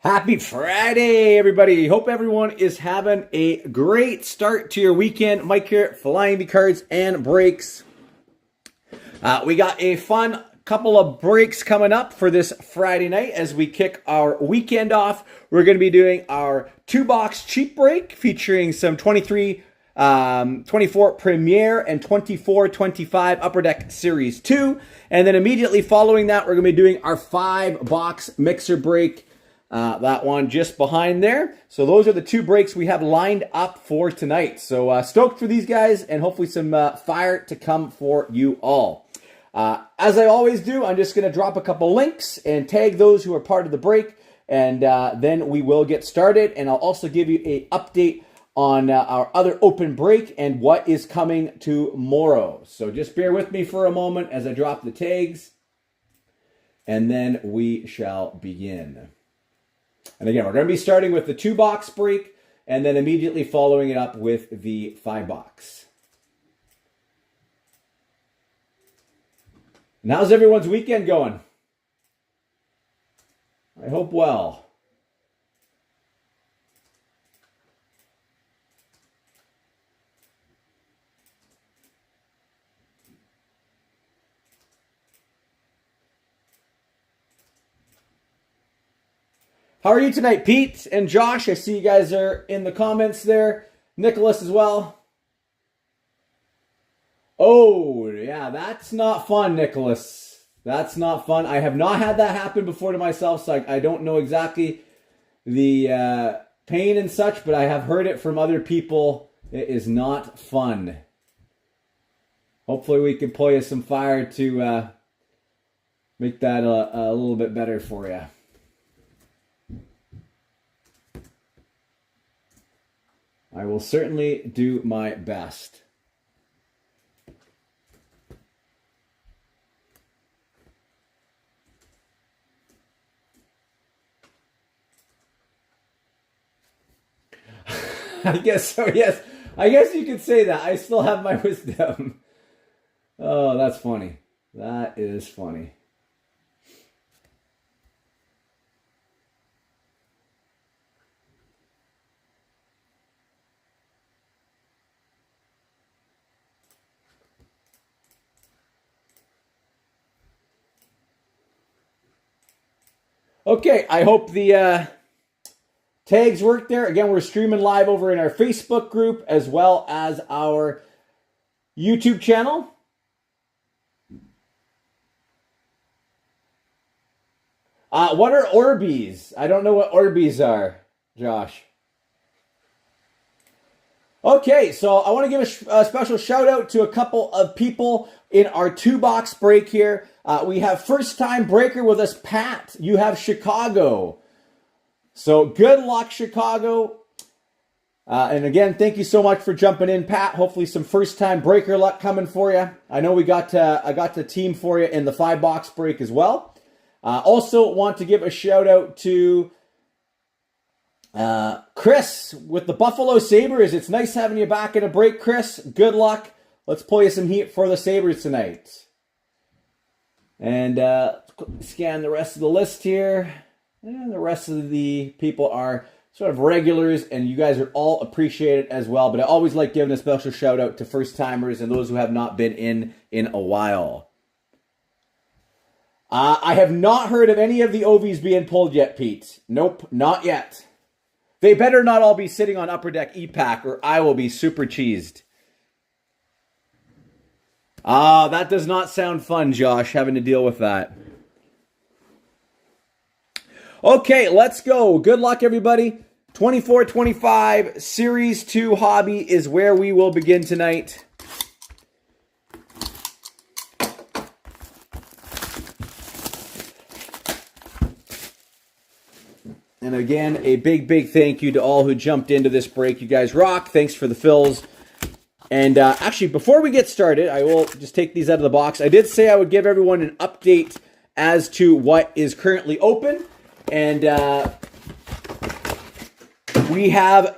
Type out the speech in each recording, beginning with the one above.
Happy Friday, everybody. Hope everyone is having a great start to your weekend. Mike here, Flying V Cards and Breaks. We got a fun couple of breaks coming up for this Friday night as we kick our weekend off. We're going to be doing our 2-box cheap break featuring some 24 Premier and 24-25 Upper Deck Series 2. And then immediately following that, we're going to be doing our 5-box mixer break. That one just behind there. So those are the 2 breaks we have lined up for tonight. So stoked for these guys and hopefully some fire to come for you all. As I always do, I'm just going to drop a couple links and tag those who are part of the break. And then we will get started. And I'll also give you an update on our other open break and what is coming tomorrow. So just bear with me for a moment as I drop the tags. And then we shall begin. And again, we're going to be starting with the 2-box break and then immediately following it up with the 5-box. And how's everyone's weekend going? I hope well. How are you tonight, Pete and Josh? I see you guys are in the comments there. Nicholas as well. Oh, yeah, that's not fun, Nicholas. That's not fun. I have not had that happen before to myself, so I don't know exactly the pain and such, but I have heard it from other people. It is not fun. Hopefully we can pull you some fire to make that a little bit better for you. I will certainly do my best. I guess so, yes. I guess you could say that. I still have my wisdom. Oh, that's funny. That is funny. Okay, I hope the tags work there. Again, we're streaming live over in our Facebook group as well as our YouTube channel. What are Orbeez? I don't know what Orbeez are, Josh. Okay, so I want to give a special shout out to a couple of people in our 2-box break here. We have first-time breaker with us, Pat. You have Chicago. So good luck, Chicago. And again, thank you so much for jumping in, Pat. Hopefully some first-time breaker luck coming for you. I know I got the team for you in the 5-box break as well. Also want to give a shout-out to Chris with the Buffalo Sabres. It's nice having you back in a break, Chris. Good luck. Let's pull you some heat for the Sabres tonight. And scan the rest of the list here. And the rest of the people are sort of regulars, and you guys are all appreciated as well. But I always like giving a special shout out to first-timers and those who have not been in a while. I have not heard of any of the Ovies being pulled yet, Pete. Nope, not yet. They better not all be sitting on Upper Deck E-Pack or I will be super cheesed. That does not sound fun, Josh, having to deal with that. Okay, let's go. Good luck, everybody. 24-25 Series 2 Hobby is where we will begin tonight. And again, a big thank you to all who jumped into this break. You guys rock. Thanks for the fills. And actually, before we get started, I will just take these out of the box. I did say I would give everyone an update as to what is currently open. And we have,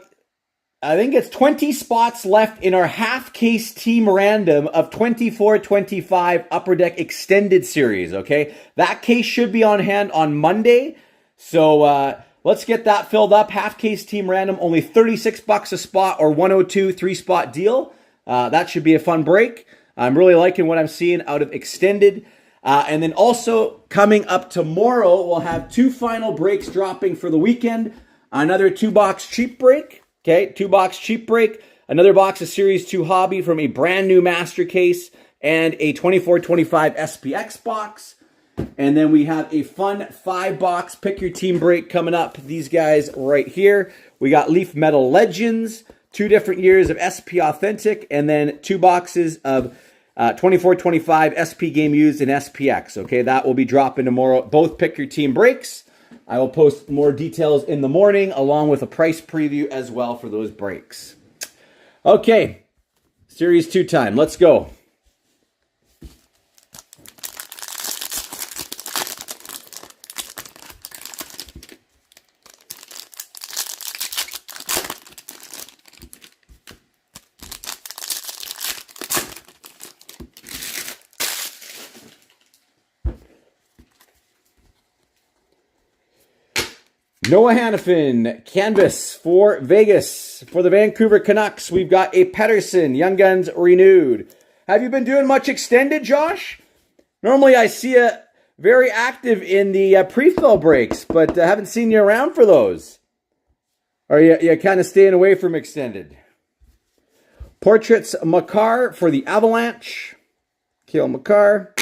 I think it's 20 spots left in our half-case team random of 24-25 Upper Deck Extended Series, okay? That case should be on hand on Monday. So let's get that filled up. Half case team random, only $36 a spot or 102 3-spot deal. That should be a fun break. I'm really liking what I'm seeing out of Extended. And then also coming up tomorrow, we'll have 2 final breaks dropping for the weekend. Another 2-box cheap break. Okay, 2-box cheap break. Another box of Series 2 Hobby from a brand new master case and a 24-25 SPX box. And then we have a fun 5-box pick your team break coming up. These guys right here. We got Leaf Metal Legends, 2 different years of SP Authentic, and then 2 boxes of 24-25 SP Game Used and SPX. Okay, that will be dropping tomorrow. Both pick your team breaks. I will post more details in the morning along with a price preview as well for those breaks. Okay, Series 2 time. Let's go. Noah Hannafin, canvas for Vegas. For the Vancouver Canucks, we've got a Pettersson, Young Guns renewed. Have you been doing much Extended, Josh? Normally I see you very active in the pre-fill breaks, but I haven't seen you around for those. Or you kind of staying away from Extended? Portraits Makar for the Avalanche. Kale Makar.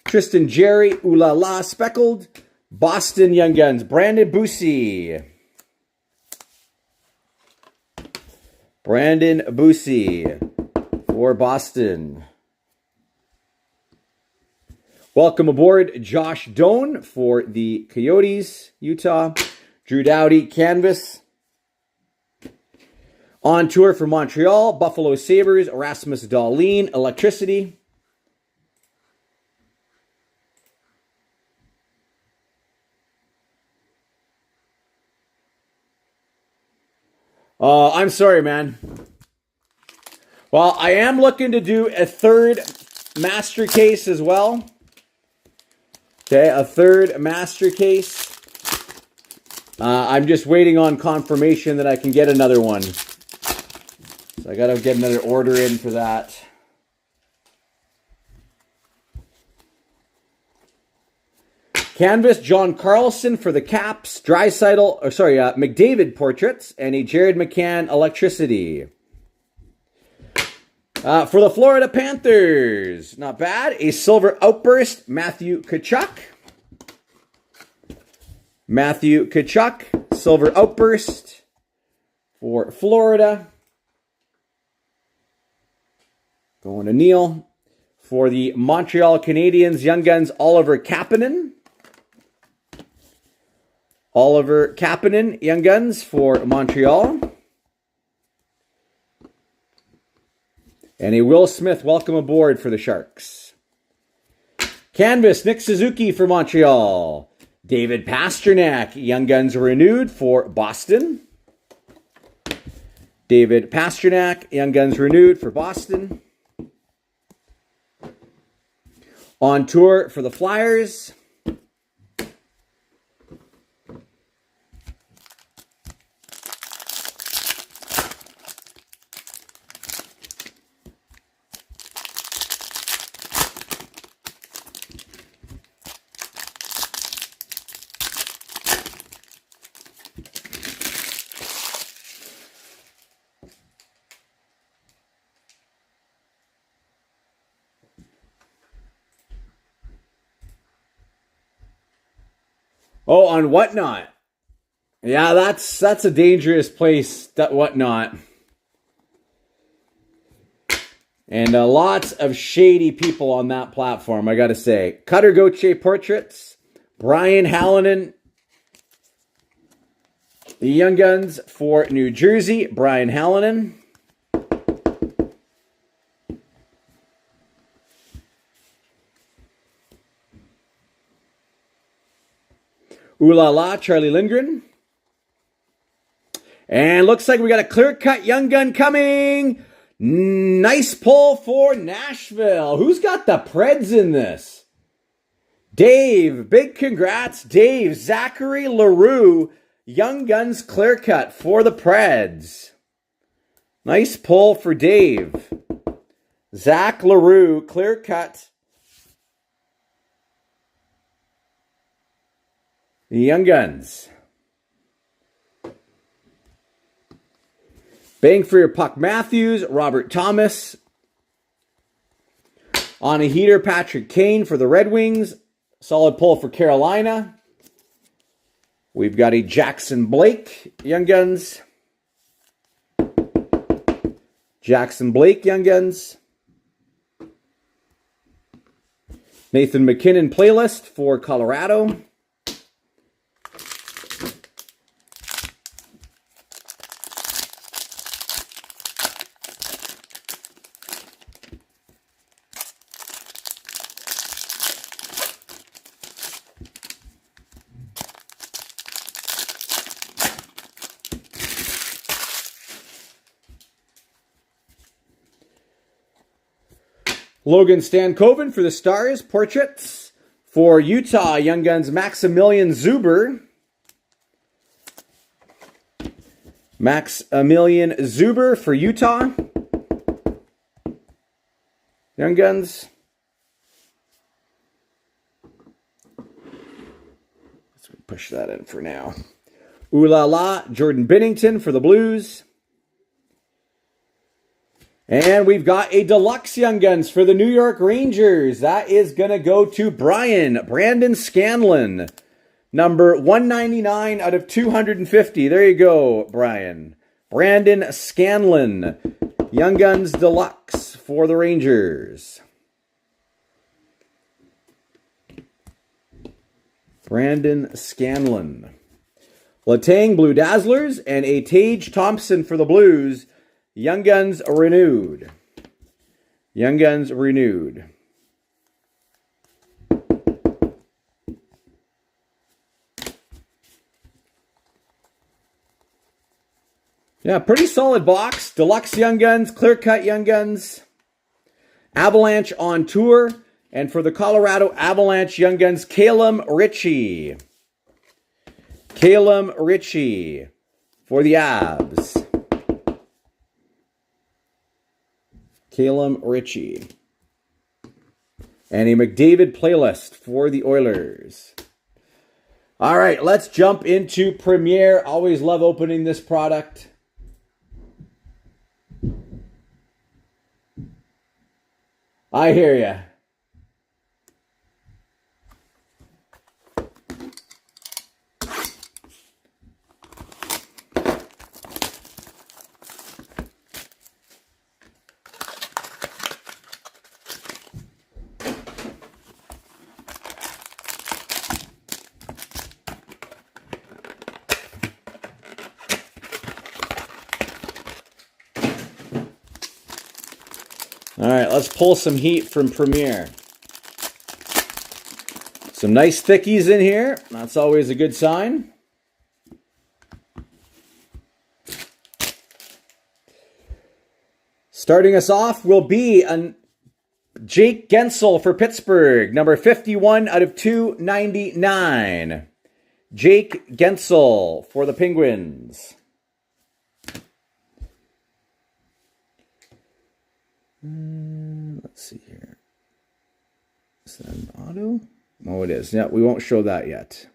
Tristan Jerry, Ooh La La Speckled. Boston Young Guns, Brandon Bussi. Brandon Bussi for Boston. Welcome aboard, Josh Doan for the Coyotes, Utah. Drew Doughty, canvas. On tour for Montreal, Buffalo Sabres, Rasmus Dahlin, Electricity. I'm sorry, man. Well, I am looking to do a 3rd master case as well. Okay, a 3rd master case. I'm just waiting on confirmation that I can get another one. So I got to get another order in for that. Canvas, John Carlson for the Caps, McDavid portraits, and a Jared McCann Electricity. For the Florida Panthers, not bad. A Silver Outburst, Matthew Tkachuk. Matthew Tkachuk, Silver Outburst for Florida. Going to Neil. For the Montreal Canadiens, Young Guns, Oliver Kapanen. Oliver Kapanen, Young Guns for Montreal. And a Will Smith, welcome aboard for the Sharks. Canvas, Nick Suzuki for Montreal. David Pastrnak, Young Guns renewed for Boston. David Pastrnak, Young Guns renewed for Boston. On tour for the Flyers. Oh, on Whatnot. Yeah, that's a dangerous place, that Whatnot. And lots of shady people on that platform, I gotta say. Cutter Gauthier portraits. Brian Hallinan. The Young Guns for New Jersey. Brian Hallinan. Ooh La La, Charlie Lindgren. And looks like we got a clear-cut Young Gun coming. Nice pull for Nashville. Who's got the Preds in this? Dave, big congrats. Dave, Zachary LaRue, Young Guns clear cut for the Preds. Nice pull for Dave. Zach LaRue, clear cut. The Young Guns. Bang for your puck, Matthews, Robert Thomas. On a heater, Patrick Kane for the Red Wings. Solid pull for Carolina. We've got a Jackson Blake, Young Guns. Jackson Blake, Young Guns. Nathan McKinnon playlist for Colorado. Logan Stankoven for the Stars. Portraits for Utah, Young Guns, Maximilian Zuber. Maximilian Zuber for Utah. Young Guns. Let's push that in for now. Ooh la la, Jordan Binnington for the Blues. And we've got a deluxe Young Guns for the New York Rangers. That is going to go to Brandon Scanlon. Number 199 out of 250. There you go, Brian. Brandon Scanlon. Young Guns Deluxe for the Rangers. Brandon Scanlon. Letang Blue Dazzlers and a Tage Thompson for the Blues. Young Guns renewed. Young Guns renewed. Yeah, pretty solid box. Deluxe Young Guns, clear cut Young Guns. Avalanche on tour. And for the Colorado Avalanche Young Guns, Calum Ritchie. Calum Ritchie for the Avs. Calum Ritchie. And a McDavid playlist for the Oilers. All right, let's jump into Premier. Always love opening this product. I hear ya. All right, let's pull some heat from Premier. Some nice thickies in here. That's always a good sign. Starting us off will be a Jake Gensel for Pittsburgh. Number 51 out of 299. Jake Gensel for the Penguins. Let's see here. Is that an auto? Oh, it is. Yeah, we won't show that yet.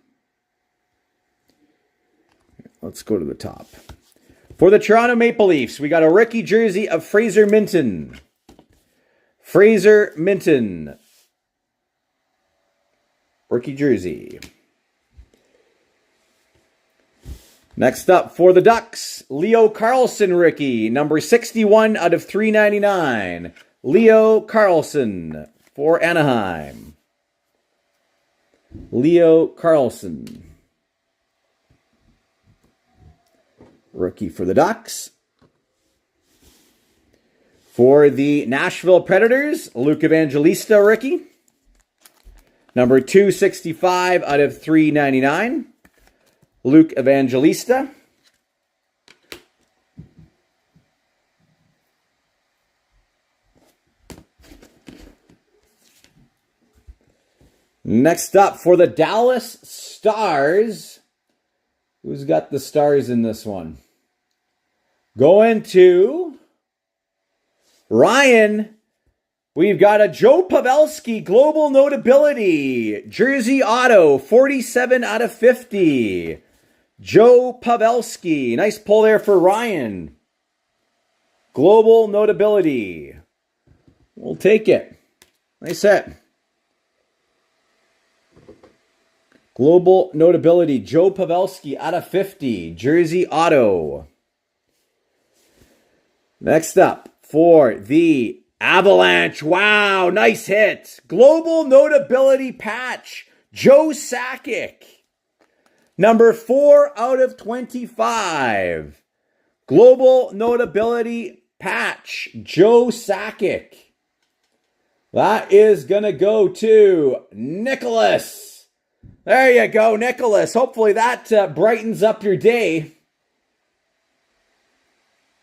Let's go to the top. For the Toronto Maple Leafs, we got a rookie jersey of Fraser Minton. Fraser Minton. Rookie jersey. Next up, for the Ducks, Leo Carlsson rookie, number 61 out of 399. Leo Carlsson for Anaheim. Leo Carlsson. Rookie for the Ducks. For the Nashville Predators, Luke Evangelista rookie. Number 265 out of 399. Luke Evangelista. Next up, for the Dallas Stars, Who's got the stars in this one? Going to Ryan. We've got a Joe Pavelski Global Notability. Jersey Auto, 47 out of 50. Joe Pavelski. Nice pull there for Ryan. Global Notability. We'll take it. Nice hit. Global Notability. Joe Pavelski out of 50. Jersey Auto. Next up for the Avalanche. Wow, nice hit. Global Notability patch. Joe Sakic. Number 4 out of 25. Global Notability patch. Joe Sakic. That is going to go to Nicholas. There you go, Nicholas. Hopefully that brightens up your day.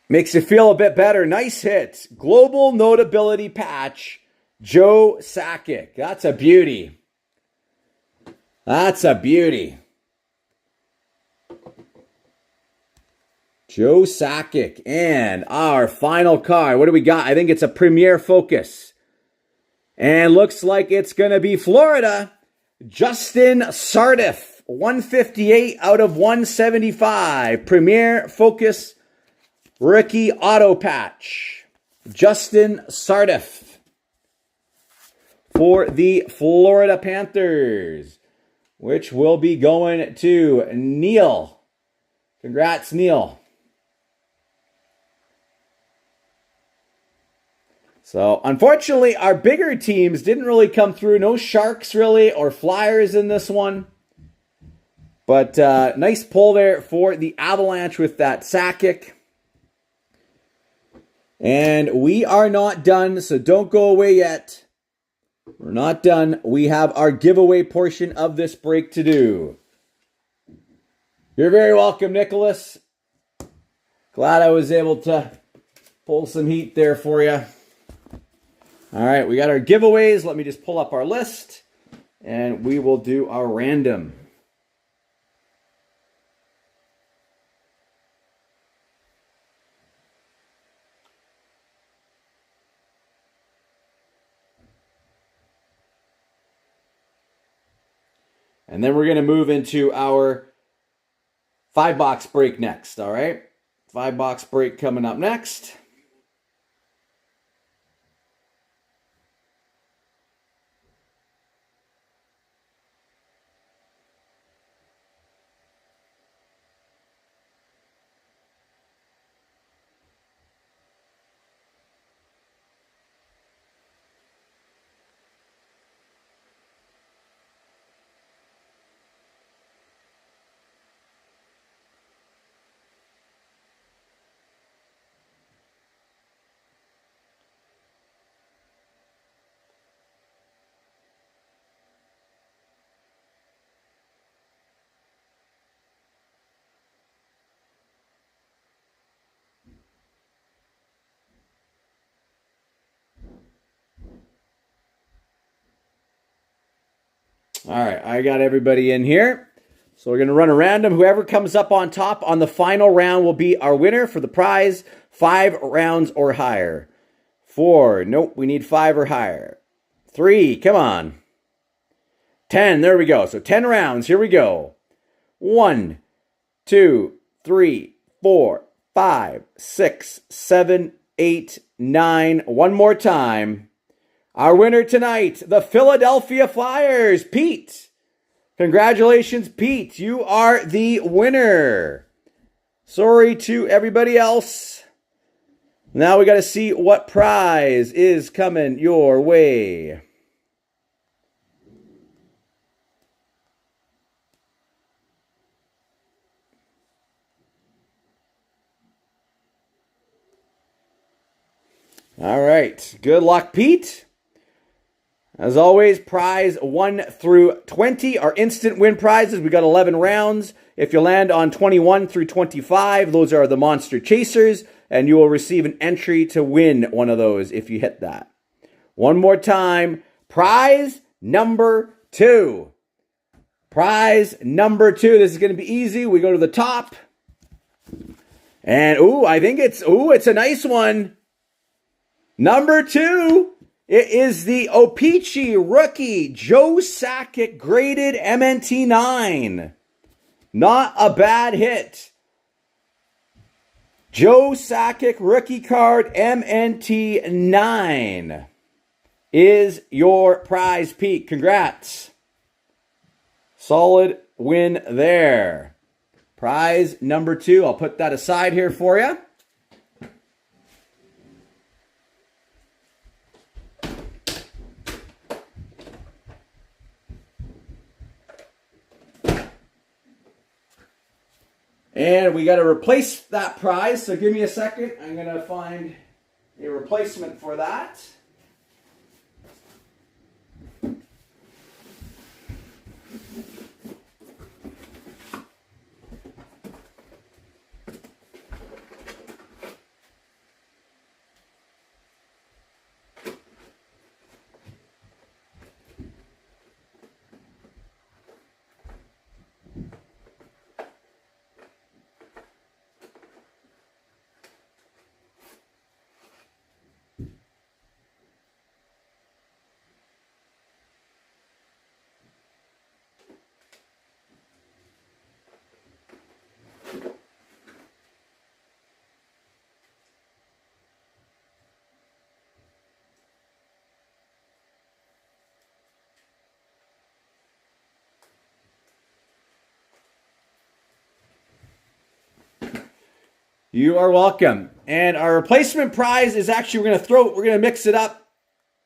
Makes you feel a bit better. Nice hit. Global Notability patch. Joe Sakic. That's a beauty. That's a beauty. Joe Sakic. And our final card. What do we got? I think it's a Premier Focus. And looks like it's going to be Florida. Justin Sardif. 158 out of 175. Premier Focus Rookie Auto Patch. Justin Sardif. For the Florida Panthers. Which will be going to Neil. Congrats, Neil. So, unfortunately, our bigger teams didn't really come through. No Sharks, really, or Flyers in this one. But nice pull there for the Avalanche with that Sakic. And we are not done, so don't go away yet. We're not done. We have our giveaway portion of this break to do. You're very welcome, Nicholas. Glad I was able to pull some heat there for you. All right, we got our giveaways. Let me just pull up our list, and we will do our random. And then we're going to move into our 5-box break next, all right? 5-box break coming up next. All right, I got everybody in here. So we're going to run a random. Whoever comes up on top on the final round will be our winner for the prize. 5 rounds or higher. 4, nope, we need 5 or higher. 3, come on. 10, there we go. So 10 rounds, here we go. 1, 2, 3, 4, 5, 6, 7, 8, 9. One more time. Our winner tonight, the Philadelphia Flyers, Pete. Congratulations, Pete. You are the winner. Sorry to everybody else. Now we got to see what prize is coming your way. All right. Good luck, Pete. As always, prize 1 through 20 are instant win prizes. We got 11 rounds. If you land on 21 through 25, those are the Monster Chasers, and you will receive an entry to win one of those if you hit that. One more time, prize number 2. Prize number 2. This is going to be easy. We go to the top. And, I think it's a nice one. Number 2. It is the O-Pee-Chee rookie Joe Sakic graded MNT 9. Not a bad hit. Joe Sakic rookie card MNT 9 is your prize, Pete. Congrats. Solid win there. Prize number 2. I'll put that aside here for you. And we got to replace that prize, so give me a second. I'm going to find a replacement for that. You are welcome. And our replacement prize is actually, we're going to mix it up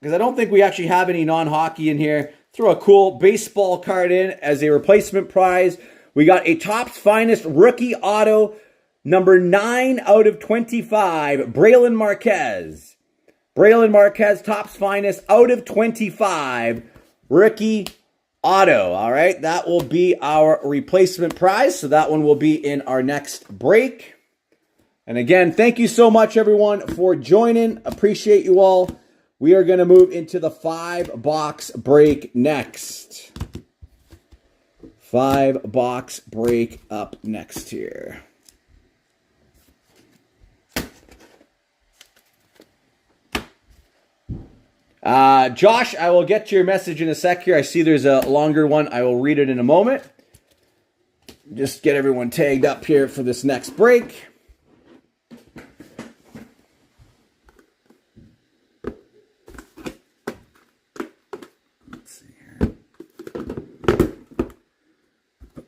because I don't think we actually have any non-hockey in here. Throw a cool baseball card in as a replacement prize. We got a Topps Finest rookie auto, number 9 out of 25, Brailyn Marquez. Brailyn Marquez, Topps Finest out of 25, rookie auto. All right, that will be our replacement prize. So that one will be in our next break. And again, thank you so much, everyone, for joining. Appreciate you all. We are going to move into the 5-box break next. 5-box break up next here. Josh, I will get to your message in a sec here. I see there's a longer one. I will read it in a moment. Just get everyone tagged up here for this next break.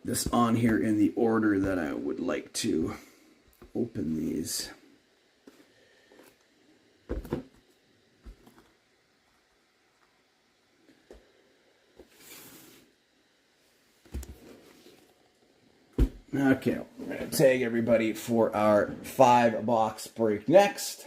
This on here in the order that I would like to open these. Okay, we're going to tag everybody for our 5-box break next.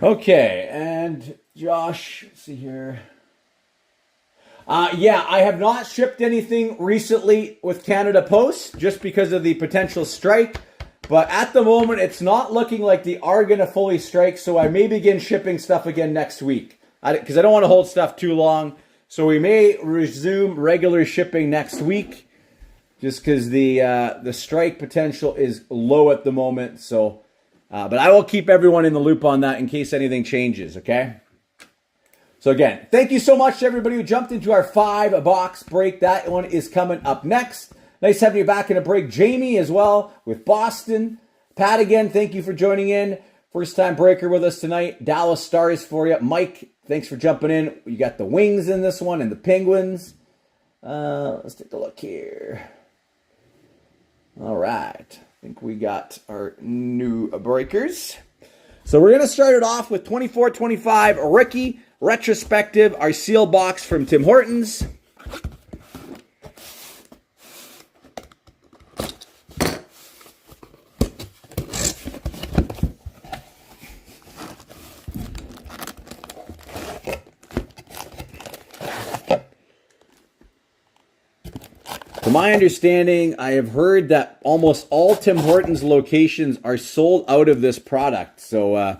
Okay, and Josh, let's see here. Yeah, I have not shipped anything recently with Canada Post just because of the potential strike. But at the moment, it's not looking like they are going to fully strike. So I may begin shipping stuff again next week because I don't want to hold stuff too long. So we may resume regular shipping next week just because the strike potential is low at the moment. So, but I will keep everyone in the loop on that in case anything changes, okay? So again, thank you so much to everybody who jumped into our 5-box break. That one is coming up next. Nice having you back in a break. Jamie as well with Boston. Pat again, thank you for joining in. First time breaker with us tonight. Dallas Stars for you. Mike, thanks for jumping in. You got the Wings in this one and the Penguins. Let's take a look here. All right. I think we got our new breakers. So we're going to start it off with 24-25 Rookie Retrospective, our seal box from Tim Hortons. To my understanding, I have heard that almost all Tim Hortons locations are sold out of this product. So,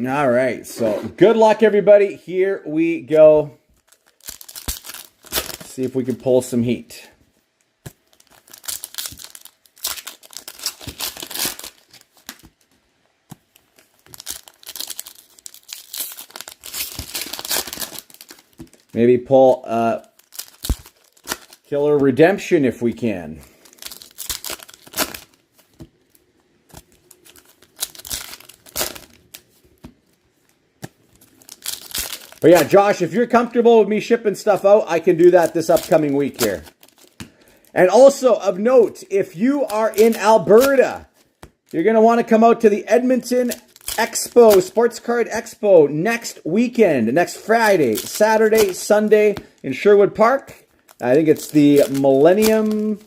all right, so good luck, everybody. Here we go. Let's see if we can pull some heat. Maybe pull Killer Redemption if we can. But yeah, Josh, if you're comfortable with me shipping stuff out, I can do that this upcoming week here. And also, of note, if you are in Alberta, you're going to want to come out to the Edmonton Expo, Sports Card Expo, next weekend, next Friday, Saturday, Sunday in Sherwood Park. I think it's the Millennium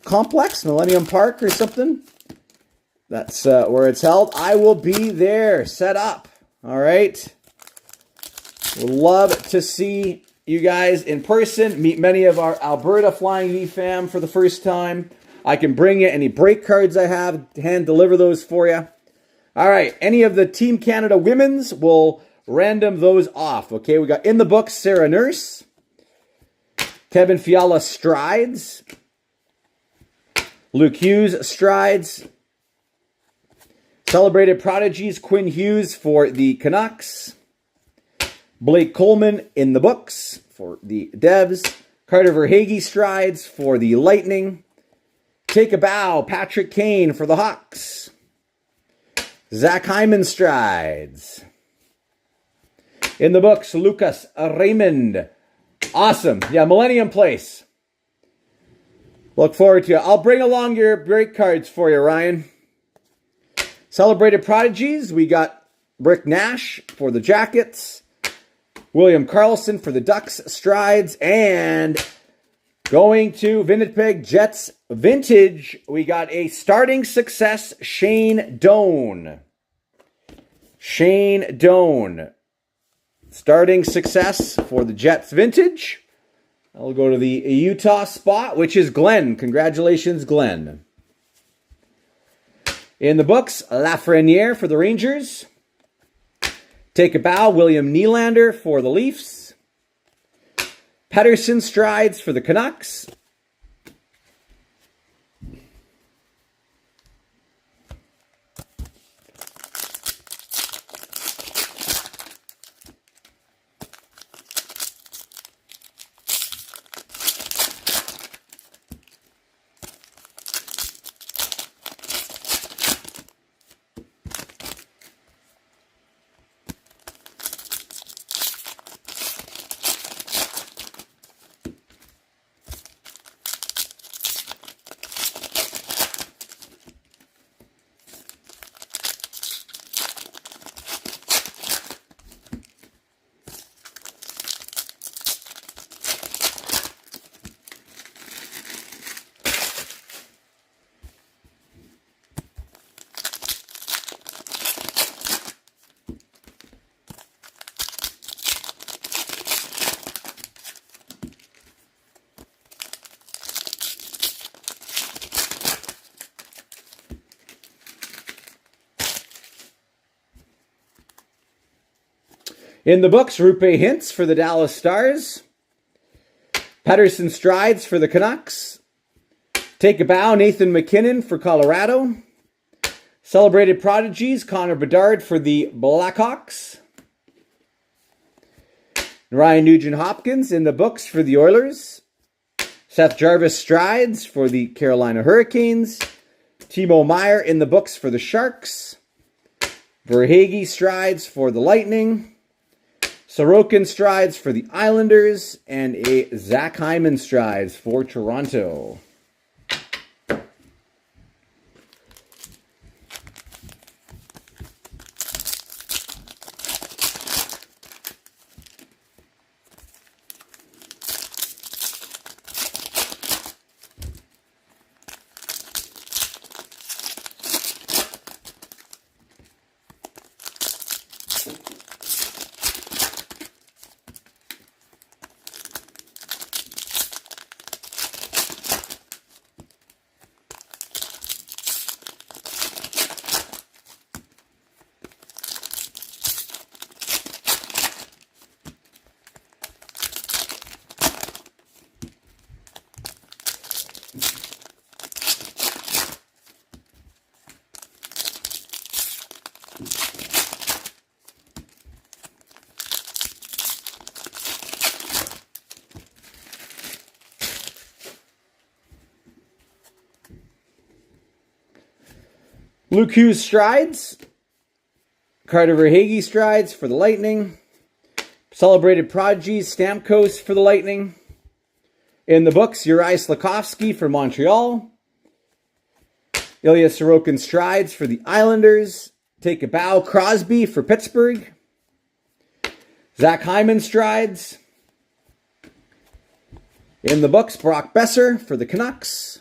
Complex, Millennium Park or something. That's where it's held. I will be there, set up. All right. Would love to see you guys in person, meet many of our Alberta Flying V fam for the first time. I can bring you any break cards I have, hand deliver those for you. All right, any of the Team Canada women's, we'll random those off. Okay, we got in the books Sarah Nurse, Kevin Fiala Strides, Luke Hughes Strides, Celebrated Prodigies Quinn Hughes for the Canucks, Blake Coleman in the books for the Devs, Carter Verhaeghe Strides for the Lightning, Take a Bow Patrick Kane for the Hawks, Zach Hyman Strides. In the books, Lucas Raymond. Awesome. Yeah, Millennium Place. Look forward to it. I'll bring along your break cards for you, Ryan. Celebrated Prodigies, we got Rick Nash for the Jackets, William Karlsson for the Ducks Strides, and going to Winnipeg Jets Vintage, we got a starting success, Shane Doan. Shane Doan. Starting success for the Jets Vintage. I'll go to the Utah spot, which is Glenn. Congratulations, Glenn. In the books, Lafreniere for the Rangers. Take a Bow, William Nylander for the Leafs. Pettersson Strides for the Canucks. In the books, Rupe Hintz for the Dallas Stars. Pedersen Strides for the Canucks. Take a Bow, Nathan MacKinnon for Colorado. Celebrated Prodigies, Connor Bedard for the Blackhawks. Ryan Nugent-Hopkins in the books for the Oilers. Seth Jarvis Strides for the Carolina Hurricanes. Timo Meier in the books for the Sharks. Verhaeghe Strides for the Lightning. Sorokin Strides for the Islanders. And a Zach Hyman Strides for Toronto. Luke Hughes Strides. Carter Verhaeghe Strides for the Lightning. Celebrated Prodigies, Stamkos for the Lightning. In the books, Juraj Slafkovsky for Montreal. Ilya Sorokin Strides for the Islanders. Take a Bow, Crosby for Pittsburgh. Zach Hyman Strides. In the books, Brock Besser for the Canucks.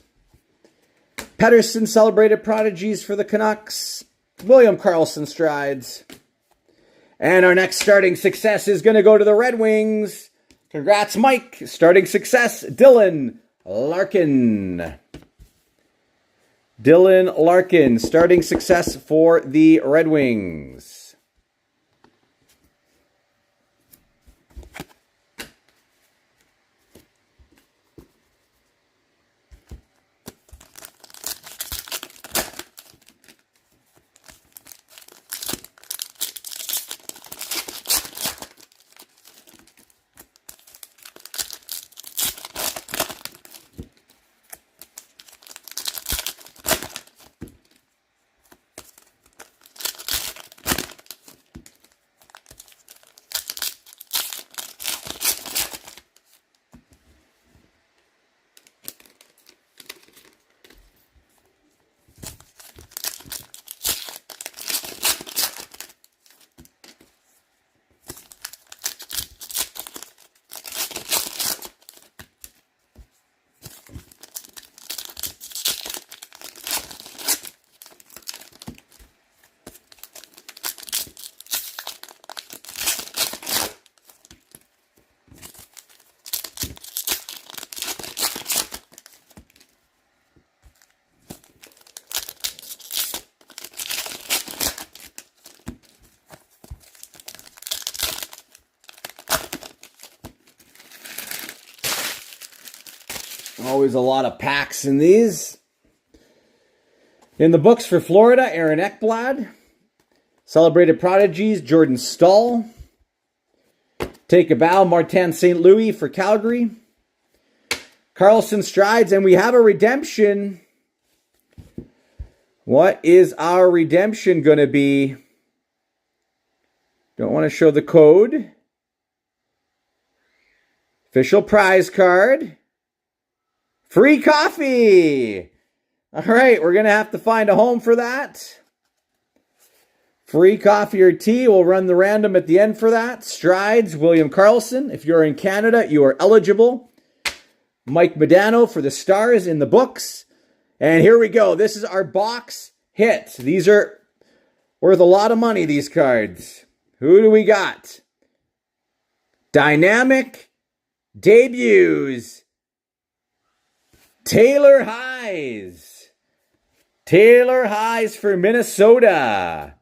Pedersen Celebrated Prodigies for the Canucks. William Karlsson Strides. And our next starting success is going to go to the Red Wings. Congrats, Mike. Starting success, Dylan Larkin. Dylan Larkin, starting success for the Red Wings. Always a lot of packs in these. In the books for Florida, Aaron Ekblad. Celebrated Prodigies, Jordan Staal. Take a Bow, Martin St. Louis for Calgary. Karlsson Strides, and we have a redemption. What is our redemption going to be? Don't want to show the code. Official prize card. Free coffee! All right, we're going to have to find a home for that. Free coffee or tea. We'll run the random at the end for that. Strides, William Karlsson. If you're in Canada, you are eligible. Mike Modano for the Stars in the books. And here we go. This is our box hit. These are worth a lot of money, these cards. Who do we got? Dynamic debuts. Taylor Hayes. Taylor Hayes for Minnesota.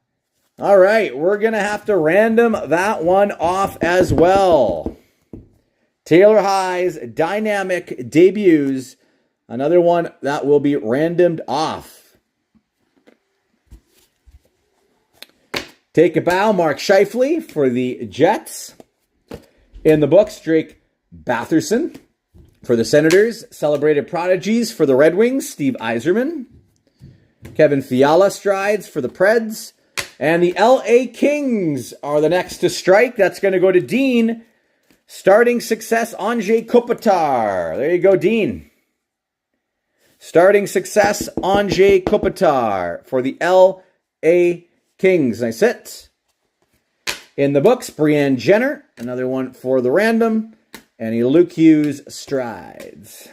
All right, we're going to have to random that one off as well. Taylor High's Dynamic Debuts. Another one that will be randomed off. Take a bow, Mark Scheifele for the Jets. In the books, Drake Batherson for the Senators. Celebrated Prodigies for the Red Wings, Steve Yzerman. Kevin Fiala strides for the Preds. And the LA Kings are the next to strike. That's going to go to Dean. Starting success, Anze Kopitar. There you go, Dean. Starting success, Anze Kopitar for the LA Kings. Nice hit. In the books, Brianne Jenner. Another one for the random. And a Luke Hughes strides.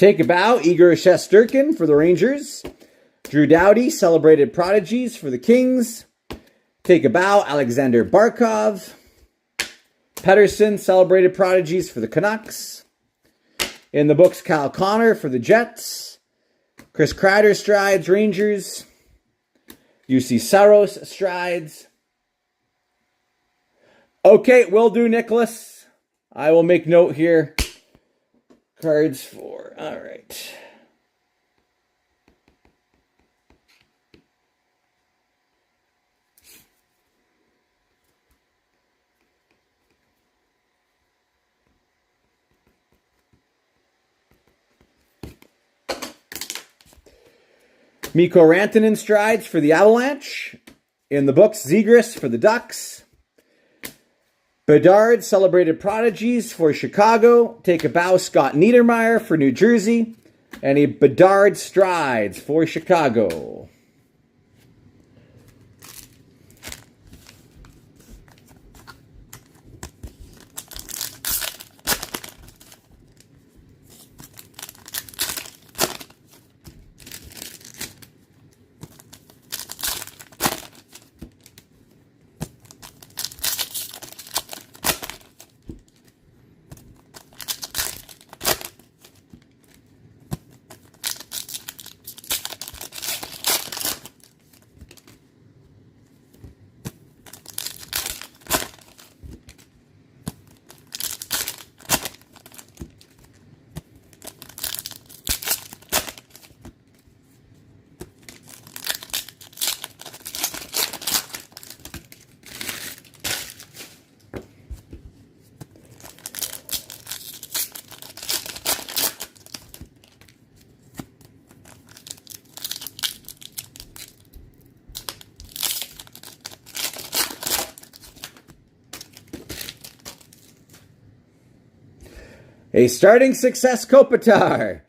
Take a bow, Igor Shesterkin for the Rangers. Drew Doughty, Celebrated Prodigies for the Kings. Take a bow, Alexander Barkov. Pettersson, Celebrated Prodigies for the Canucks. In the books, Kyle Connor for the Jets. Chris Kreider strides, Rangers. UC Saros strides. Okay, will do, Nicholas. I will make note here. Cards for, all right. Mikko Rantanen strides for the Avalanche. In the books, Zegras for the Ducks. Bedard, Celebrated Prodigies for Chicago. Take a bow, Scott Niedermayer for New Jersey. And a Bedard strides for Chicago. A starting success, Kopitar.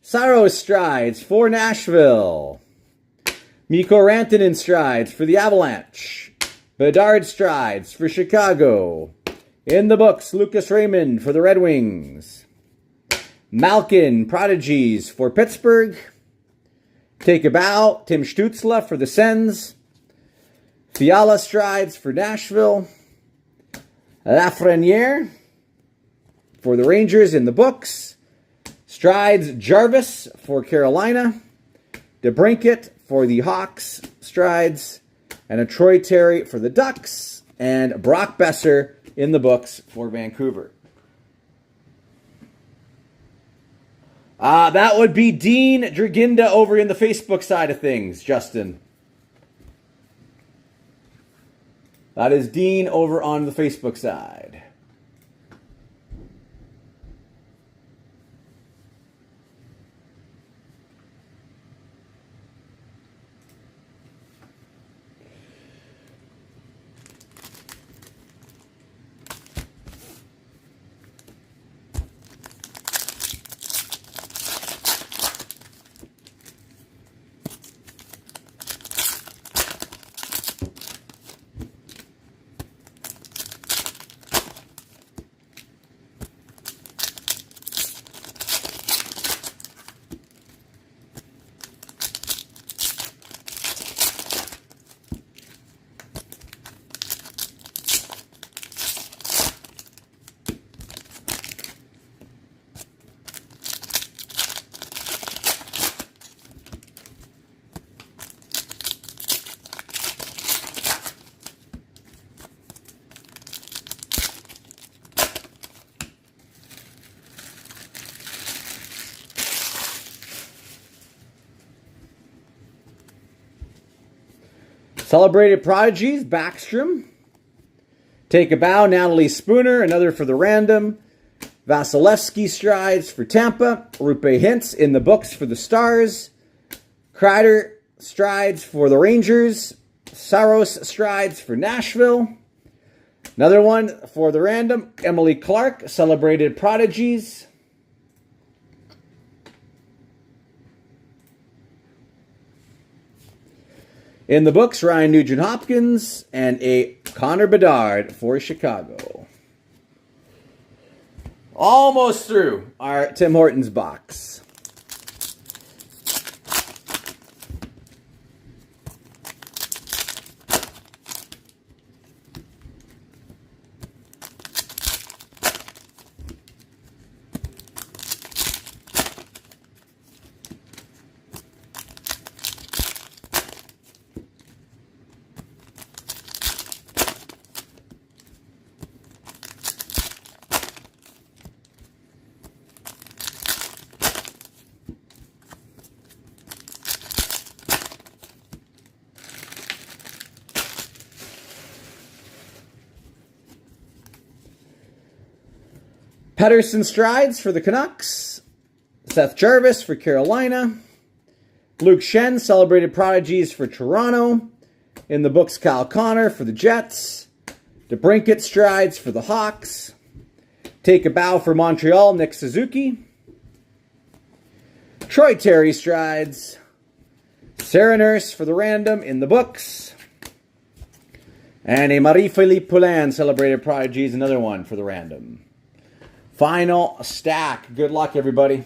Saros strides for Nashville. Mikko Rantanen strides for the Avalanche. Bedard strides for Chicago. In the books, Lucas Raymond for the Red Wings. Malkin, Prodigies for Pittsburgh. Take a bow, Tim Stützle for the Sens. Fiala strides for Nashville. Lafreniere for the Rangers in the books. Strides Jarvis for Carolina. DeBrincat for the Hawks. Strides. And a Troy Terry for the Ducks. And Brock Besser in the books for Vancouver. That would be Dean Draginda over in the Facebook side of things, Justin. That is Dean over on the Facebook side. Celebrated Prodigies, Backstrom. Take a Bow, Natalie Spooner, another for the random. Vasilevsky Strides for Tampa. Rupe Hintz in the books for the Stars. Kreider Strides for the Rangers. Saros Strides for Nashville. Another one for the random. Emily Clark, Celebrated Prodigies. In the books, Ryan Nugent-Hopkins and a Connor Bedard for Chicago. Almost through our Tim Hortons box. Pedersen Strides for the Canucks. Seth Jarvis for Carolina. Luke Schenn, Celebrated Prodigies for Toronto. In the books, Kyle Connor for the Jets. DeBrincat Strides for the Hawks. Take a Bow for Montreal, Nick Suzuki. Troy Terry Strides. Sarah Nurse for the random in the books. And a Marie-Philippe Poulin, Celebrated Prodigies, another one for the random. Final stack. Good luck, everybody.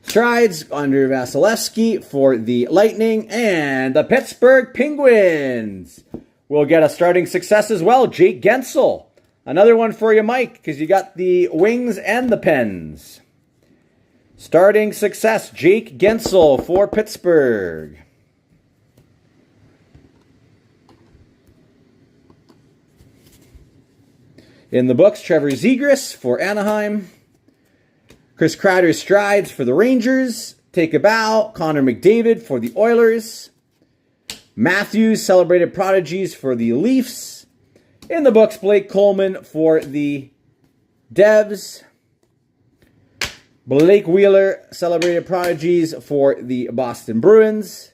Strides under Vasilevsky for the Lightning, and the Pittsburgh Penguins will get a starting success as well. Jake Gensel. Another one for you, Mike, because you got the Wings and the Pens. Starting success, Jake Gensel for Pittsburgh. In the books, Trevor Zegras for Anaheim. Chris Kreider Strides for the Rangers. Take a Bow, Connor McDavid for the Oilers. Matthews, Celebrated Prodigies for the Leafs. In the books, Blake Coleman for the Devs. Blake Wheeler, Celebrated Prodigies for the Boston Bruins.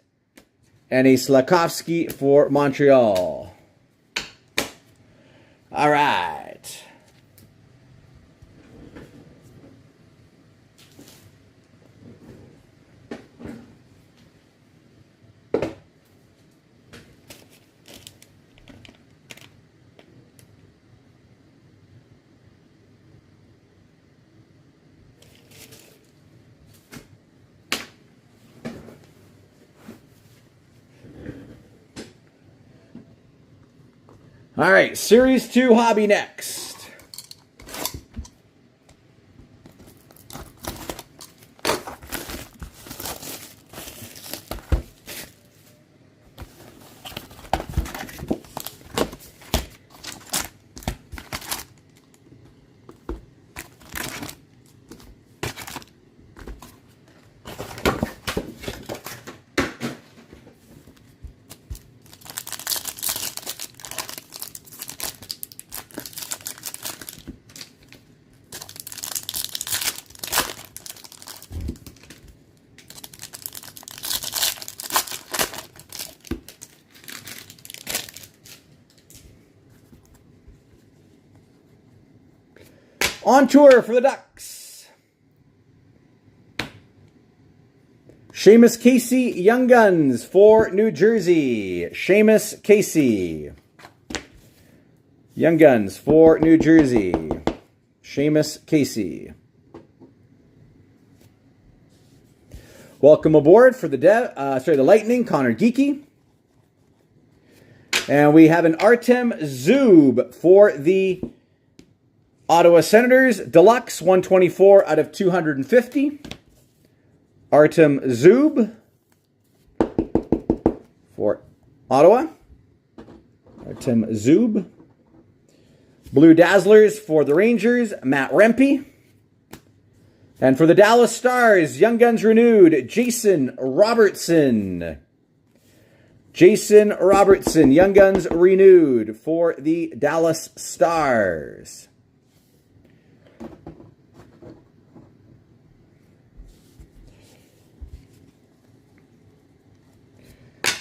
And a Slafkovsky for Montreal. All right. All right, Series 2 hobby next. On tour for the Ducks. Seamus Casey, Young Guns for New Jersey. Seamus Casey. Young Guns for New Jersey. Seamus Casey. Welcome aboard for the Lightning, Connor Geekie. And we have an Artem Zub for the Ottawa Senators, Deluxe, 124 out of 250. Artem Zub for Ottawa. Artem Zub. Blue Dazzlers for the Rangers, Matt Rempe. And for the Dallas Stars, Young Guns renewed, Jason Robertson. Jason Robertson, Young Guns renewed for the Dallas Stars.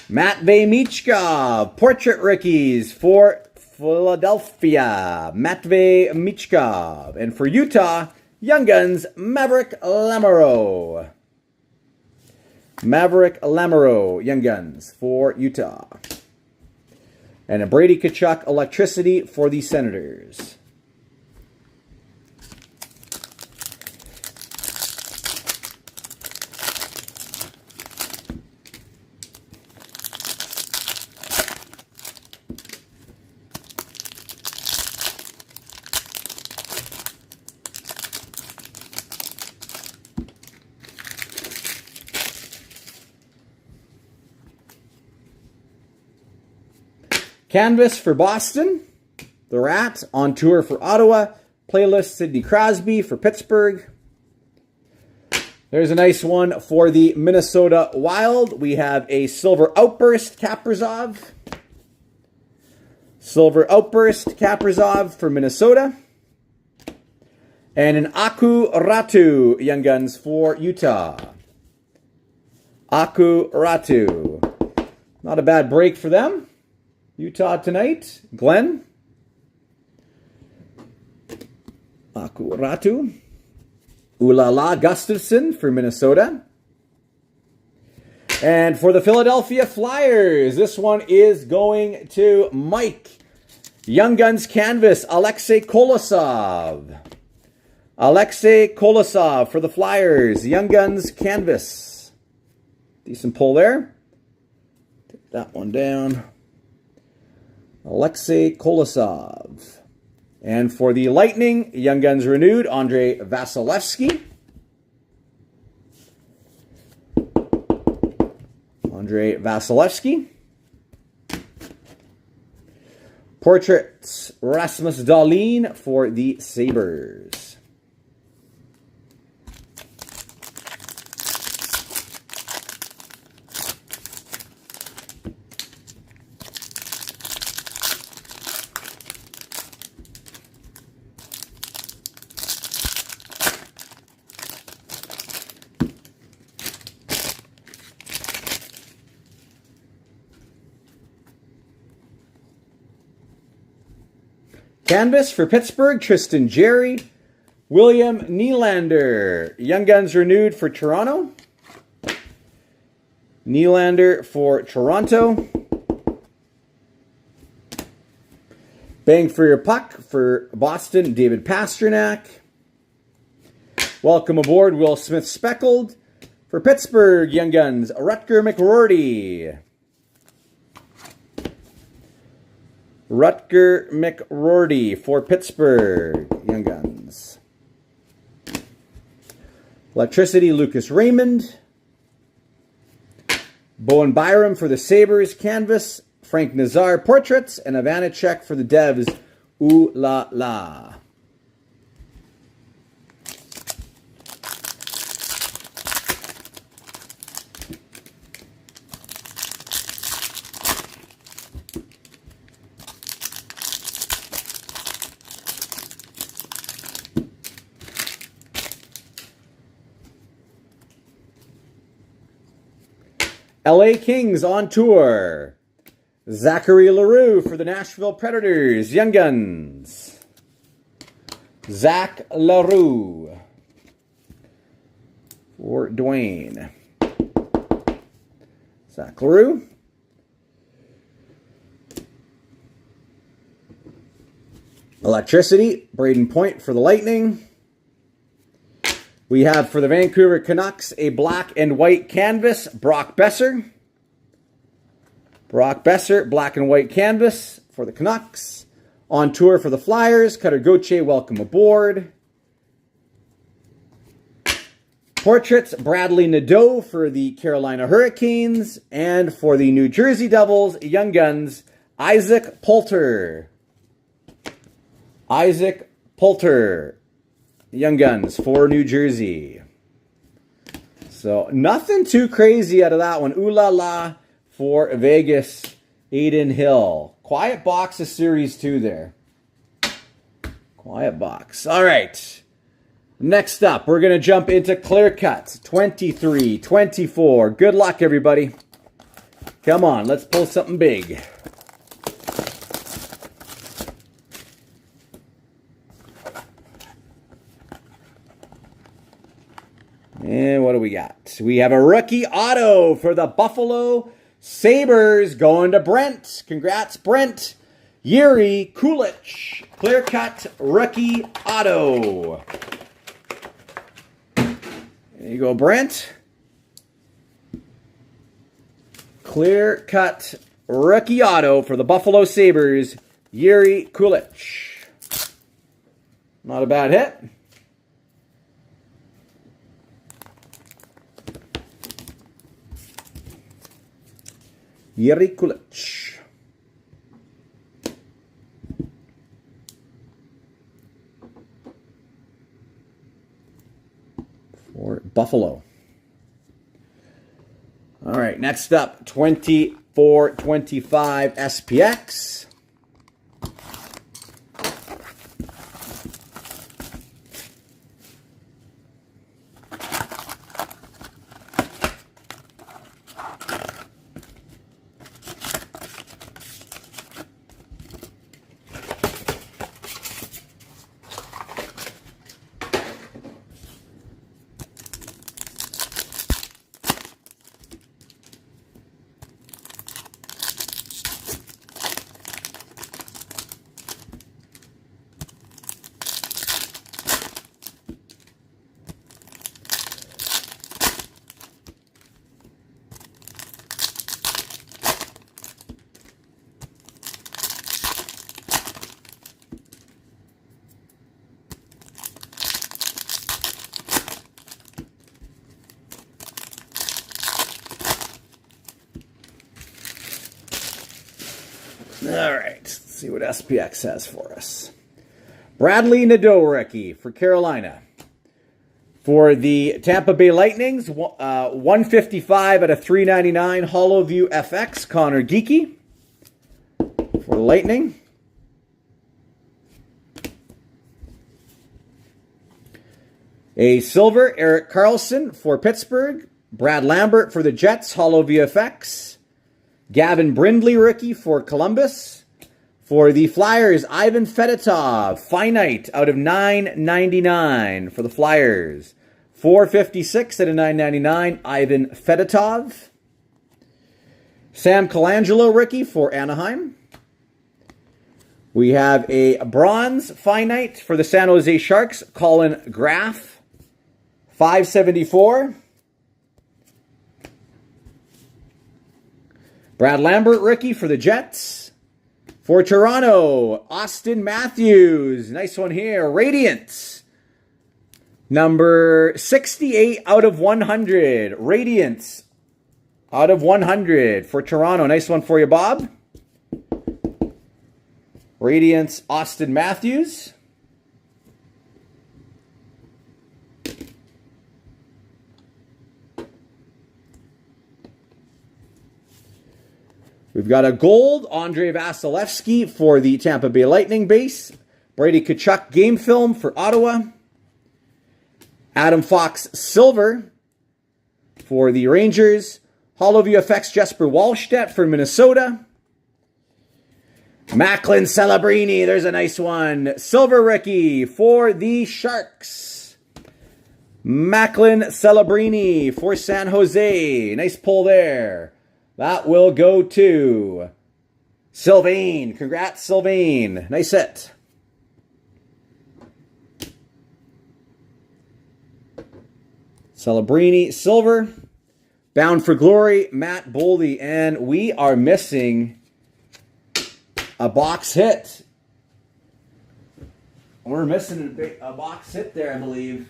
Matvei Michkov, Portrait Rookies for Philadelphia. Matvei Michkov. And for Utah, Young Guns, Maverick Lamoureux. Maverick Lamoureux, Young Guns for Utah. And a Brady Tkachuk Electricity for the Senators. Canvas for Boston, the Rat on tour for Ottawa, Playlist Sidney Crosby for Pittsburgh. There's a nice one for the Minnesota Wild. We have a Silver Outburst Kaprizov. Silver Outburst Kaprizov for Minnesota. And an Aku Ratu Young Guns for Utah. Aku Ratu. Not a bad break for them. Utah tonight, Glenn. Aku Ratu. Ulala Gustafson for Minnesota. And for the Philadelphia Flyers, this one is going to Mike. Young Guns Canvas, Alexei Kolosov. Alexei Kolosov for the Flyers. Young Guns Canvas. Decent pull there. Take that one down. Alexei Kolosov. And for the Lightning, Young Guns renewed, Andrei Vasilevsky. Andrei Vasilevsky. Portraits, Rasmus Dahlin for the Sabres. Canvas for Pittsburgh, Tristan Jarry. William Nylander. Young Guns renewed for Toronto. Nylander for Toronto. Bang for your puck for Boston, David Pastrnak. Welcome aboard, Will Smith Speckled. For Pittsburgh, Young Guns, Rutger McRourty. Rutger McRoarty for Pittsburgh. Young Guns. Electricity, Lucas Raymond. Bowen Byram for the Sabres, Canvas. Frank Nazar, Portraits. And Ivanacek for the Devs, Ooh La La. LA Kings on tour. Zachary Leroux for the Nashville Predators. Young Guns. Zach Leroux for Dwayne. Zach Leroux. Electricity, Braden Point for the Lightning. We have for the Vancouver Canucks a black and white canvas, Brock Besser. Brock Besser, black and white canvas for the Canucks. On tour for the Flyers, Cutter Gauthier, welcome aboard. Portraits, Bradley Nadeau for the Carolina Hurricanes. And for the New Jersey Devils, Young Guns, Isaac Poulter. Isaac Poulter. Young Guns for New Jersey. So nothing too crazy out of that one. Ooh La La for Vegas, Aiden Hill. Quiet box of Series 2 there. Quiet box. All right. Next up, we're going to jump into Clear Cut 23, 24. Good luck, everybody. Come on, let's pull something big. And what do we got? We have a rookie auto for the Buffalo Sabres going to Brent. Congrats, Brent. Yuri Kulich. Clear cut rookie auto. There you go, Brent. Clear cut rookie auto for the Buffalo Sabres. Yuri Kulich. Not a bad hit. Yuri Kulich. For Buffalo. All right, next up, 24-25 SPX. All right, let's see what SPX has for us. Bradley Nadeau rookie for Carolina. For the Tampa Bay Lightnings, 155 out of 399, Hollow View FX, Connor Geeky. For Lightning. A silver, Erik Karlsson for Pittsburgh. Brad Lambert for the Jets, Hollow View FX. Gavin Brindley rookie for Columbus. For the Flyers, Ivan Fedotov, finite out of 999 for the Flyers. 456 out of 999, Ivan Fedotov. Sam Colangelo rookie for Anaheim. We have a bronze finite for the San Jose Sharks, Colin Graff. 574. Brad Lambert rookie for the Jets. For Toronto, Austin Matthews. Nice one here. Radiance. Number 68 out of 100. Radiance out of 100 for Toronto. Nice one for you, Bob. Radiance, Austin Matthews. We've got a gold, Andrei Vasilevsky for the Tampa Bay Lightning base. Brady Tkachuk game film for Ottawa. Adam Fox silver for the Rangers. Holo VFX Jesper Wallstedt for Minnesota. Macklin Celebrini, there's a nice one. Silver Ricky for the Sharks. Macklin Celebrini for San Jose. Nice pull there. That will go to Sylvain. Congrats, Sylvain. Nice hit. Celebrini, silver. Bound for Glory, Matt Boldy. And we are missing a box hit. We're missing a box hit there, I believe.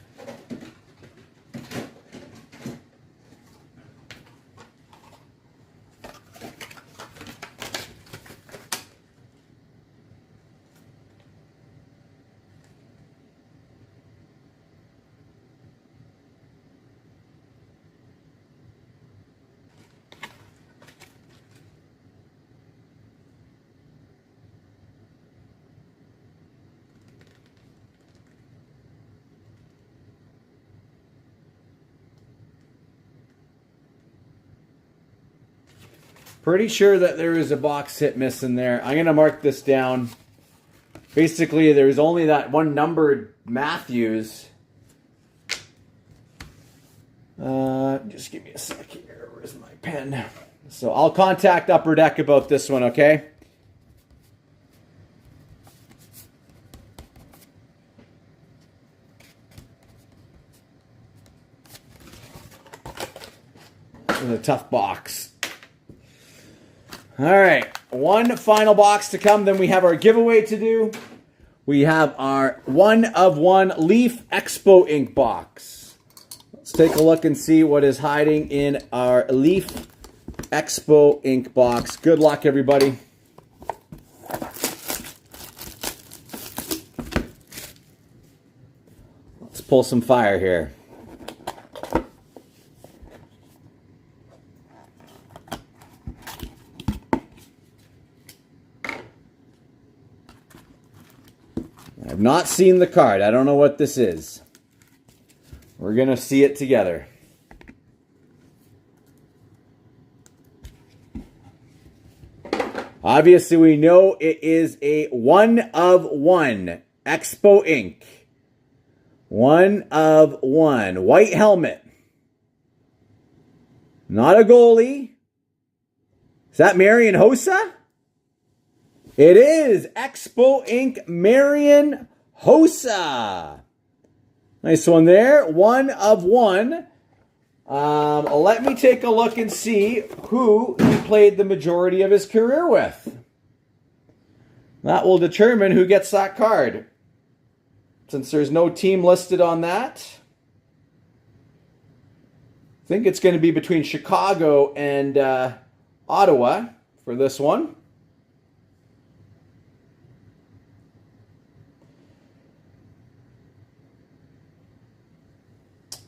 Pretty sure that there is a box hit missing there. I'm going to mark this down. Basically, there's only that one numbered Matthews. Just give me a sec here. Where's my pen? So I'll contact Upper Deck about this one, okay? This is a tough box. All right, one final box to come. Then we have our giveaway to do. We have our 1-of-1 Leaf Expo Ink box. Let's take a look and see what is hiding in our Leaf Expo Ink box. Good luck, everybody. Let's pull some fire here. I've not seen the card. I don't know what this is. We're going to see it together. Obviously, we know it is a 1-of-1 Expo Ink. 1-of-1. White helmet. Not a goalie. Is that Marian Hossa? It is Expo Ink Marian Hossa. Nice one there. 1-of-1. Let me take a look and see who he played the majority of his career with. That will determine who gets that card. Since there's no team listed on that, I think it's going to be between Chicago and Ottawa for this one.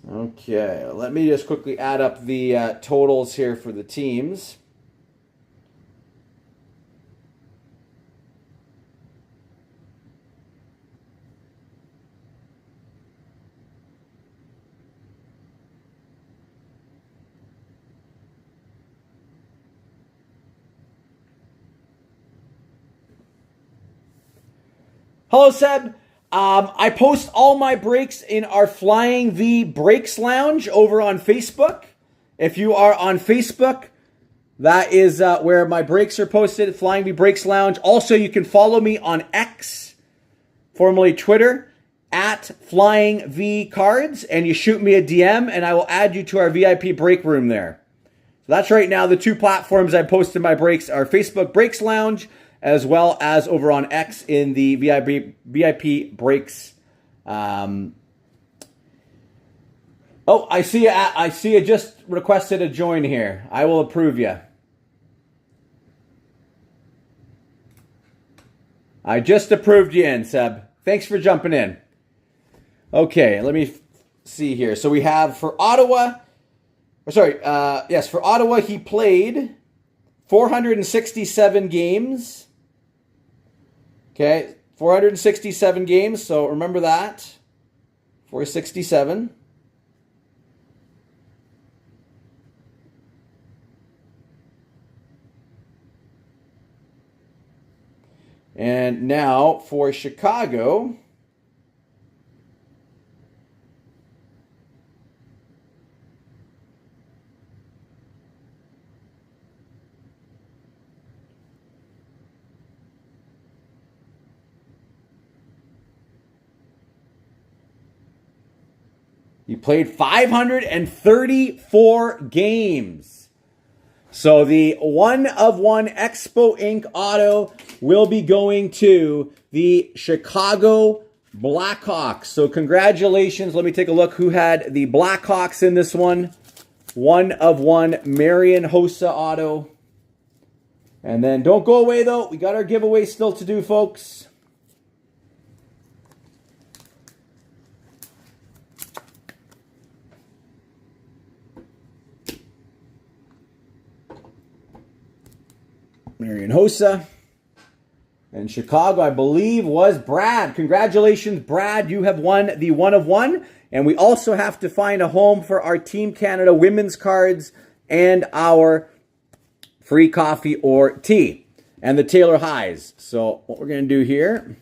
Okay, let me just quickly add up the totals here for the teams. Hello, Seb. I post all my breaks in our Flying V Breaks Lounge over on Facebook. If you are on Facebook, that is where my breaks are posted, Flying V Breaks Lounge. Also, you can follow me on X, formerly Twitter, at Flying V Cards, and you shoot me a DM, and I will add you to our VIP break room there. So that's right now the two platforms I posted my breaks are Facebook Breaks Lounge as well as over on X in the VIP breaks. Oh, I see you. I see you just requested a join here. I will approve you. I just approved you in, Seb. Thanks for jumping in. Okay, let me see here. So we have for Ottawa, for Ottawa, he played 467 games. Okay, 467 games, so remember that. 467. And now for Chicago, he played 534 games. So the 1/1 Expo Inc. auto will be going to the Chicago Blackhawks. So congratulations. Let me take a look who had the Blackhawks in this one. 1/1 Marian Hossa auto. And then don't go away though. We got our giveaway still to do, folks. Marian Hossa. And Chicago, I believe, was Brad. Congratulations, Brad. You have won the 1/1. And we also have to find a home for our Team Canada women's cards and our free coffee or tea. And the Taylor Highs. So what we're going to do here.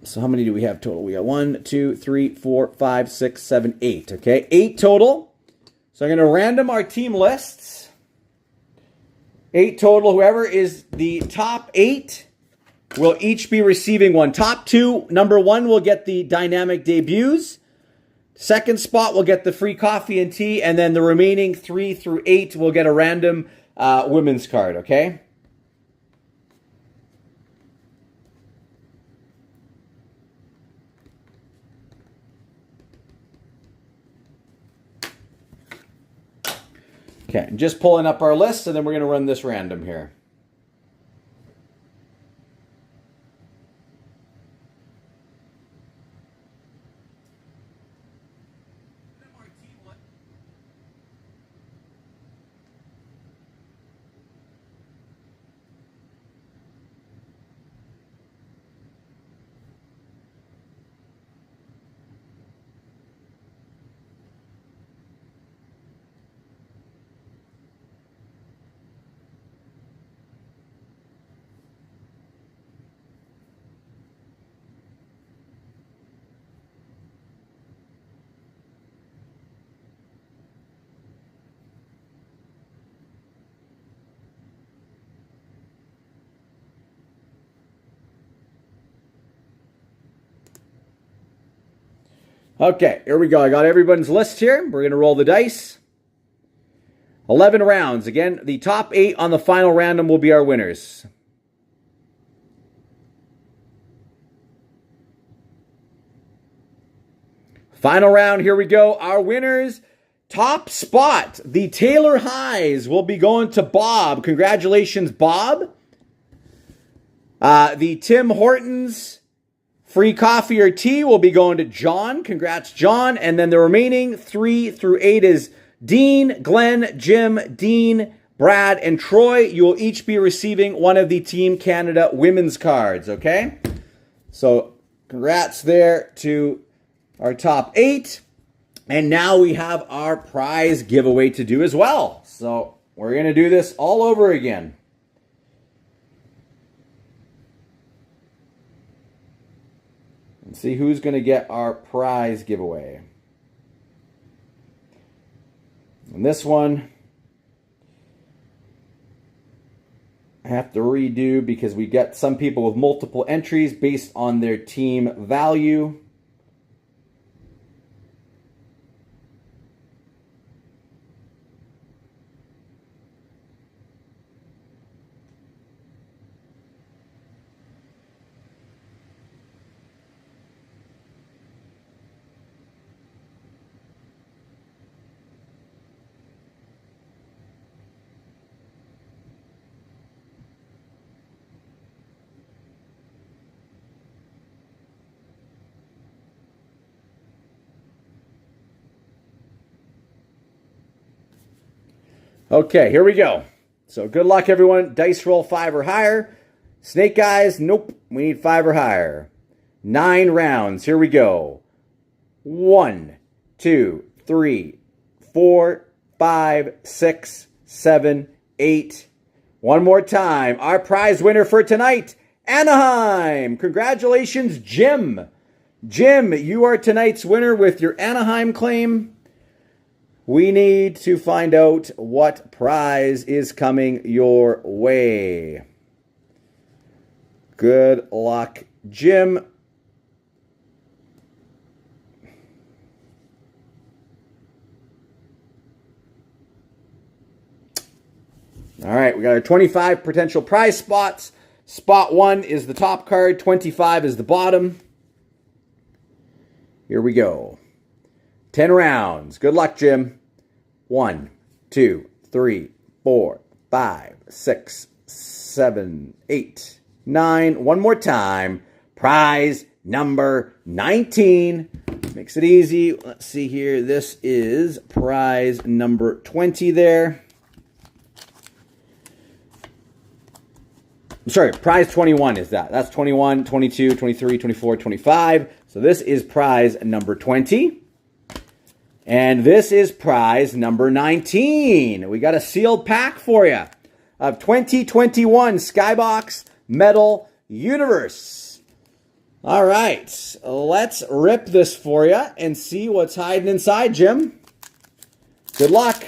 So how many do we have total? We got 1, 2, 3, 4, 5, 6, 7, 8. Okay, 8 total. So I'm going to random our team lists. 8 total. Whoever is the top 8 will each be receiving one. Top 2, number 1 will get the dynamic debuts. Second spot will get the free coffee and tea. And then the remaining 3 through 8 will get a random women's card, okay? Okay, just pulling up our list, and then we're going to run this random here. Okay, here we go. I got everyone's list here. We're going to roll the dice. 11 rounds. Again, the top 8 on the final random will be our winners. Final round, here we go. Our winners, top spot, the Taylor Highs will be going to Bob. Congratulations, Bob. The Tim Hortons free coffee or tea will be going to John. Congrats, John. And then the remaining 3 through 8 is Dean, Glenn, Jim, Dean, Brad, and Troy. You will each be receiving one of the Team Canada women's cards, okay? So congrats there to our top 8. And now we have our prize giveaway to do as well. So we're going to do this all over again. And see who's going to get our prize giveaway. And this one, I have to redo because we get some people with multiple entries based on their team value. Okay, here we go. So good luck, everyone. Dice roll 5 or higher. Snake eyes, nope. We need 5 or higher. 9 rounds. Here we go. 1, 2, 3, 4, 5, 6, 7, 8. One more time. Our prize winner for tonight, Anaheim. Congratulations, Jim. Jim, you are tonight's winner with your Anaheim claim. We need to find out what prize is coming your way. Good luck, Jim. All right, we got our 25 potential prize spots. Spot 1 is the top card, 25 is the bottom. Here we go. 10 rounds. Good luck, Jim. 1, 2, 3, 4, 5, 6, 7, 8, 9. One more time. Prize number 19. Makes it easy. Let's see here. This is prize number 20 there. Sorry, prize 21 is that. That's 21, 22, 23, 24, 25. So this is prize number 20. And this is prize number 19. We got a sealed pack for you of 2021 Skybox Metal Universe. All right, let's rip this for you and see what's hiding inside, Jim. Good luck.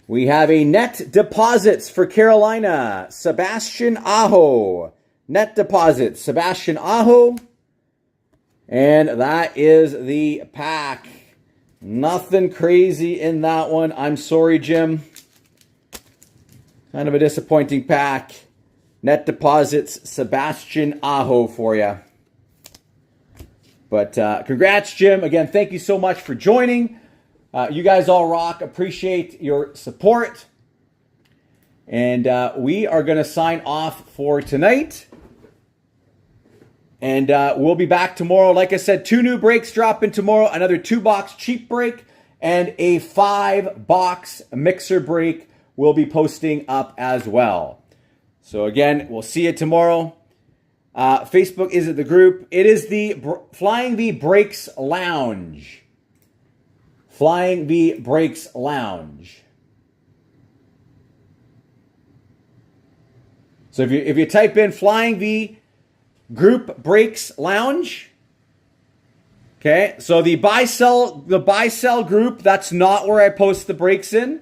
We have a net deposits for Carolina, Sebastian Aho. Net deposits, Sebastian Aho. And that is the pack. Nothing crazy in that one. I'm sorry, Jim. Kind of a disappointing pack. Net deposits, Sebastian Aho for you. But congrats, Jim. Again, thank you so much for joining. You guys all rock. Appreciate your support. And we are going to sign off for tonight. And we'll be back tomorrow. Like I said, 2 new breaks dropping tomorrow. Another 2-box cheap break. And a 5-box mixer break will be posting up as well. So again, we'll see you tomorrow. Facebook is at the group. It is the Flying V Breaks Lounge. Flying V Breaks Lounge. So if you type in Flying V Group Breaks Lounge, okay. So the buy sell group, that's not where I post the breaks in.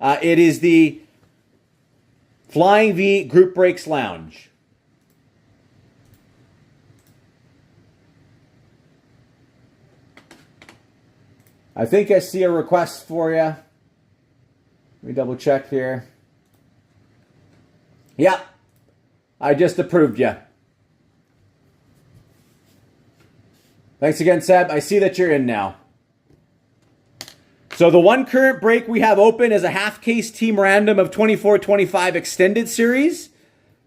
It is the Flying V Group Breaks Lounge. I think I see a request for you. Let me double check here. Yeah, I just approved you. Thanks again, Seb. I see that you're in now. So the one current break we have open is a half-case team random of 24-25 extended series.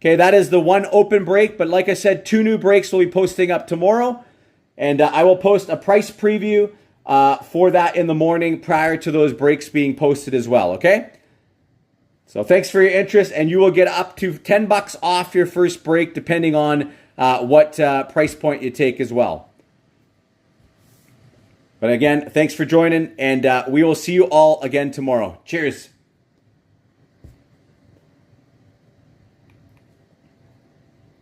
Okay, that is the one open break. But like I said, 2 new breaks will be posting up tomorrow. And I will post a price preview for that in the morning prior to those breaks being posted as well, okay? So thanks for your interest, and you will get up to $10 off your first break depending on what price point you take as well. But again, thanks for joining, and we will see you all again tomorrow. Cheers.